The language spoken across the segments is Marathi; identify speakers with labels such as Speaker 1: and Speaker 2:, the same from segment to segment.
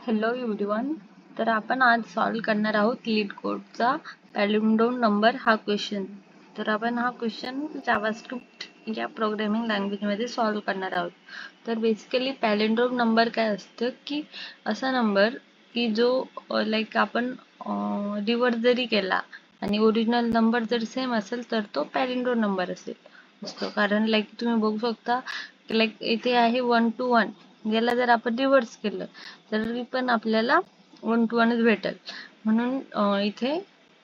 Speaker 1: Hello everyone. तर आपण आज सॉल्व करणार आहोत लीड कोडचा पॅलिंड्रोम नंबर हा क्वेश्चन. तर आपण हा क्वेश्चन जावास्क्रिप्ट या प्रोग्रामिंग लँग्वेजमध्ये सॉल्व करणार आहोत. तर बेसिकली पॅलिंड्रोम नंबर काय असतं की असा नंबर की जो लाईक आपण रिव्हर्स जरी केला आणि ओरिजिनल नंबर जर सेम असेल तर तो पॅलिंड्रोम नंबर असतो. कारण लाईक तुम्ही बघू शकता की लाईक इथे आहे 1 to 1. याला जर आपण रिव्हर्स केलं तरी पण आपल्याला 1 to 1च भेटेल. म्हणून इथे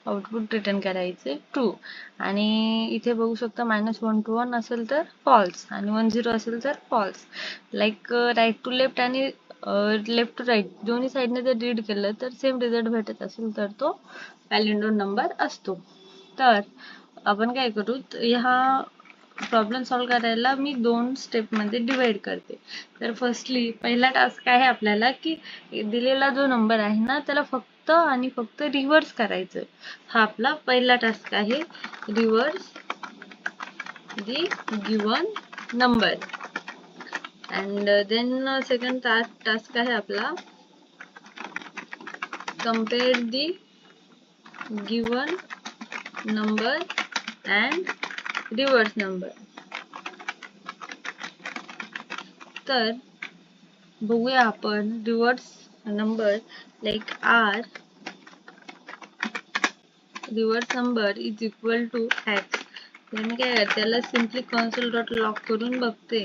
Speaker 1: आउटपुट रिटर्न करायचे ट्रू. आणि इथे बघू शकता -1 to 1 असेल तर फॉल्स आणि 1 0 असेल तर false. Like right to left आणि लेफ्ट टू राईट दोन्ही साईडने जर रीड केलं तर सेम रिझल्ट भेटत असेल तर तो पॅलिंड्रोम नंबर असतो. तर आपण काय करू, ह्या प्रॉब्लेम सॉल्व करायला मी 2 स्टेपमध्ये डिवाइड करते. तर फर्स्टली पहिला टास्क आहे आपल्याला की दिलेला जो नंबर आहे ना त्याला फक्त आणि फक्त रिव्हर्स करायचं. हा आपला पहिला टास्क आहे, reverse the given number. And then second task आहे आपला compare the given number and reverse number. तर बघूया आपण reverse number like R reverse number is equal to x. तर मी काय करते, त्याला सिम्पली कन्सोल डॉट लॉग करून बघते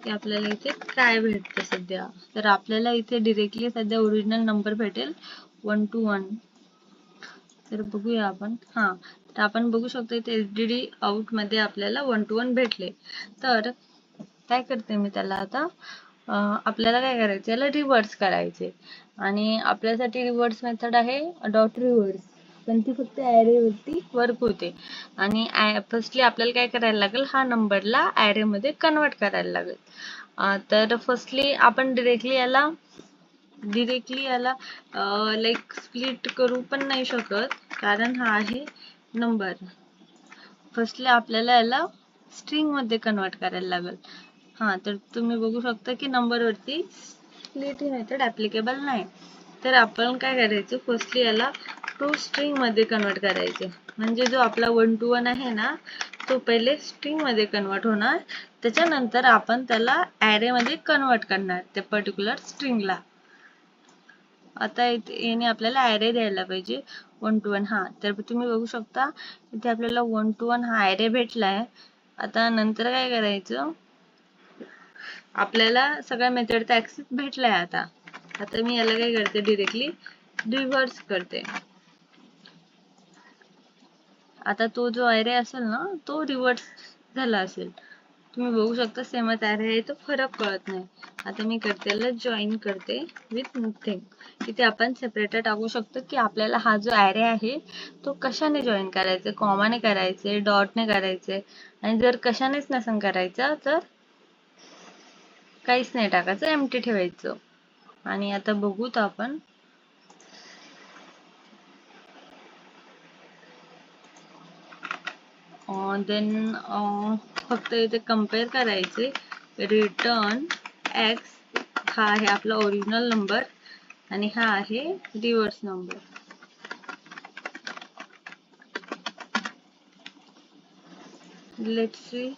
Speaker 1: की आपल्याला इथे काय भेटते सध्या. तर आपल्याला इथे डिरेक्टली सध्या ओरिजिनल नंबर भेटेल 1 to 1. तर बघूया आपण. तर आपण बघू शकतो इथे SDD आउट मध्ये आपल्याला 1 to 1 भेटले. तर काय करते मी त्याला आता, आपल्याला काय करायचं, याला रिव्हर्स करायचे. आणि आपल्यासाठी रिव्हर्स मेथड आहे डॉट रिव्हर्स, पण ती फक्त ॲरे वरती वर्क होते. आणि फर्स्टली आपल्याला काय करायला लागेल, हा नंबरला ॲरे मध्ये कन्वर्ट करायला लागेल. तर फर्स्टली आपण डिरेक्टली याला लाईक स्प्लिट करू पण नाही शकत, कारण हा आहे नंबर. फर्स्टली आपल्याला याला स्ट्रिंग मध्ये कन्वर्ट करायला लागेल. तर तुम्ही बघू शकता की नंबर वरती स्प्लिट ही मेथड ऍप्लिकेबल नाही. तर आपण काय करायचं, फर्स्टली याला टू स्ट्रिंग मध्ये कन्वर्ट करायचे. म्हणजे जो आपला 1 to 1 आहे ना तो पहिले स्ट्रिंग मध्ये कन्वर्ट होणार, त्याच्यानंतर आपण त्याला ॲरे मध्ये कन्वर्ट करणार त्या पर्टिक्युलर स्ट्रिंगला. आता याने आपल्याला ॲरे द्यायला पाहिजे 1 to 1. तर तुम्ही बघू शकता इथे आपल्याला 1 to 1 हा ॲरे भेटलाय. आता नंतर काय करायचं, आपल्याला सगळ्या मेथडचा ऍक्सेस भेटलाय. आता मी याला काय करते, डिरेक्टली रिव्हर्स करते. आता तो जो ॲरे असेल ना तो रिव्हर्स झाला असेल. तुम्ही बघू शकता सेमच ॲरे आहे, तो फरक कळत नाही. आता मी करते याला जॉईन करते विथ नथिंग. इथे आपण सेपरेटर टाकू शकतो की आपल्याला हा जो ॲरे आहे तो कशाने जॉईन करायचे, कॉमाने करायचे, डॉटने करायचे. आणि जर कशानेच नसेल करायचा तर काहीच नाही टाकायचं, एम्प्टी ठेवायचं. आणि आता बघूत आपण, देन फक्त इथे कम्पेअर करायचे. रिटर्न एक्स हा आहे आपला ओरिजिनल नंबर आणि हा आहे रिव्हर्स नंबर. लेट्स सी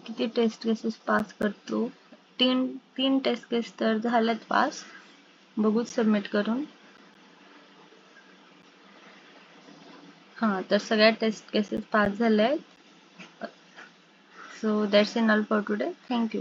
Speaker 1: किती टेस्ट केसेस पास करतो. तीन टेस्ट केस तर झाल्यात पास. बघूच सबमिट करून. तर सगळ्या टेस्ट केसेस पास झाल्या आहेत. So that's enough for today. Thank you.